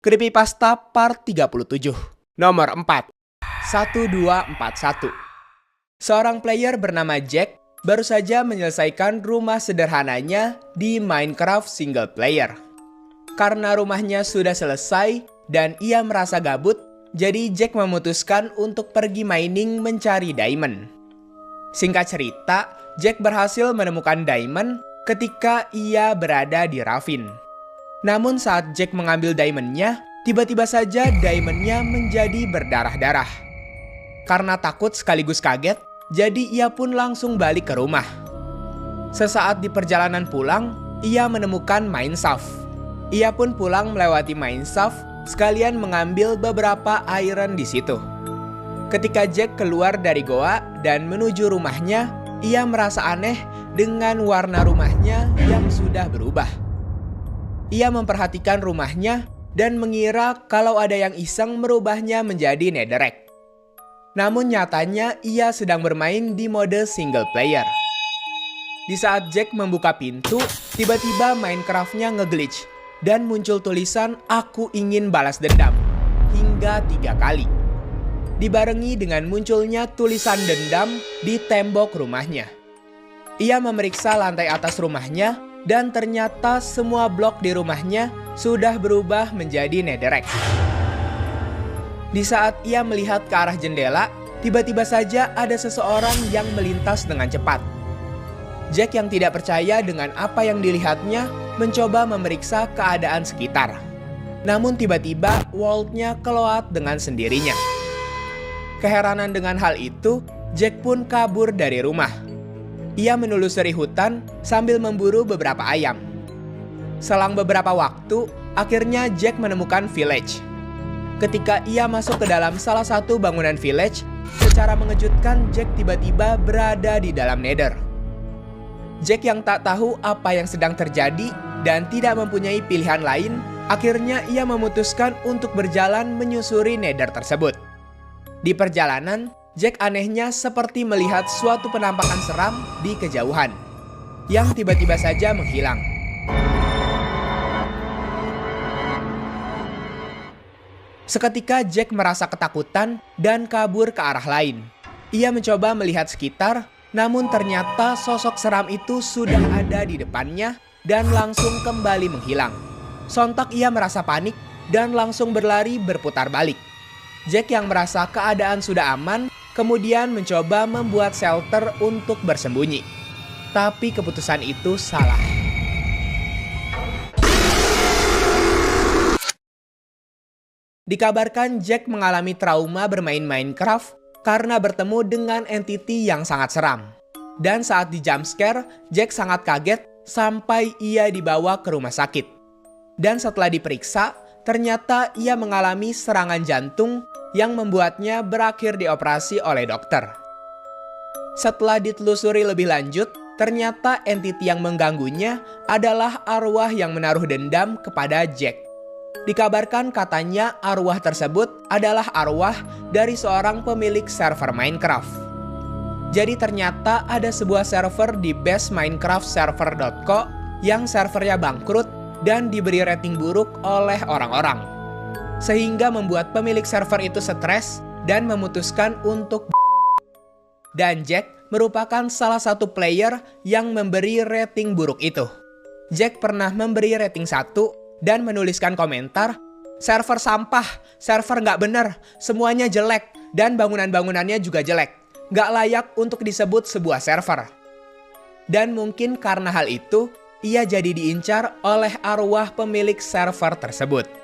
Creepypasta Part 37. Nomor 4. 1241. Seorang player bernama Jack baru saja menyelesaikan rumah sederhananya di Minecraft single player. Karena rumahnya sudah selesai dan ia merasa gabut, jadi Jack memutuskan untuk pergi mining mencari diamond. Singkat cerita, Jack berhasil menemukan diamond ketika ia berada di ravine. Namun saat Jack mengambil diamondnya, tiba-tiba saja diamondnya menjadi berdarah-darah. Karena takut sekaligus kaget, jadi ia pun langsung balik ke rumah. Sesaat di perjalanan pulang, ia menemukan mineshaft. Ia pun pulang melewati mineshaft, sekalian mengambil beberapa iron di situ. Ketika Jack keluar dari goa dan menuju rumahnya, ia merasa aneh dengan warna rumahnya yang sudah berubah. Ia memperhatikan rumahnya dan mengira kalau ada yang iseng merubahnya menjadi netherrack. Namun nyatanya ia sedang bermain di mode single player. Di saat Jack membuka pintu, tiba-tiba Minecraft-nya nge-glitch dan muncul tulisan "Aku ingin balas dendam" hingga 3 kali. Dibarengi dengan munculnya tulisan dendam di tembok rumahnya. Ia memeriksa lantai atas rumahnya dan ternyata semua blok di rumahnya sudah berubah menjadi netherrack. Di saat ia melihat ke arah jendela, tiba-tiba saja ada seseorang yang melintas dengan cepat. Jack yang tidak percaya dengan apa yang dilihatnya mencoba memeriksa keadaan sekitar. Namun tiba-tiba wall-nya keluar dengan sendirinya. Keheranan dengan hal itu, Jack pun kabur dari rumah. Ia menelusuri hutan sambil memburu beberapa ayam. Selang beberapa waktu, akhirnya Jack menemukan village. Ketika ia masuk ke dalam salah satu bangunan village, secara mengejutkan Jack tiba-tiba berada di dalam nether. Jack yang tak tahu apa yang sedang terjadi dan tidak mempunyai pilihan lain, akhirnya ia memutuskan untuk berjalan menyusuri nether tersebut. Di perjalanan, Jack anehnya seperti melihat suatu penampakan seram di kejauhan, yang tiba-tiba saja menghilang. Seketika Jack merasa ketakutan dan kabur ke arah lain. Ia mencoba melihat sekitar, namun ternyata sosok seram itu sudah ada di depannya dan langsung kembali menghilang. Sontak ia merasa panik dan langsung berlari berputar balik. Jack yang merasa keadaan sudah aman, kemudian mencoba membuat shelter untuk bersembunyi. Tapi keputusan itu salah. Dikabarkan Jack mengalami trauma bermain Minecraft karena bertemu dengan entity yang sangat seram. Dan saat di jump scare, Jack sangat kaget sampai ia dibawa ke rumah sakit. Dan setelah diperiksa, ternyata ia mengalami serangan jantung yang membuatnya berakhir dioperasi oleh dokter. Setelah ditelusuri lebih lanjut, ternyata entiti yang mengganggunya adalah arwah yang menaruh dendam kepada Jack. Dikabarkan katanya arwah tersebut adalah arwah dari seorang pemilik server Minecraft. Jadi ternyata ada sebuah server di bestminecraftserver.co yang servernya bangkrut dan diberi rating buruk oleh orang-orang. Sehingga membuat pemilik server itu stres dan memutuskan untuk dan Jack merupakan salah satu player yang memberi rating buruk itu. Jack pernah memberi rating 1 dan menuliskan komentar, "Server sampah, server nggak bener, semuanya jelek, dan bangunan-bangunannya juga jelek. Nggak layak untuk disebut sebuah server." Dan mungkin karena hal itu, ia jadi diincar oleh arwah pemilik server tersebut.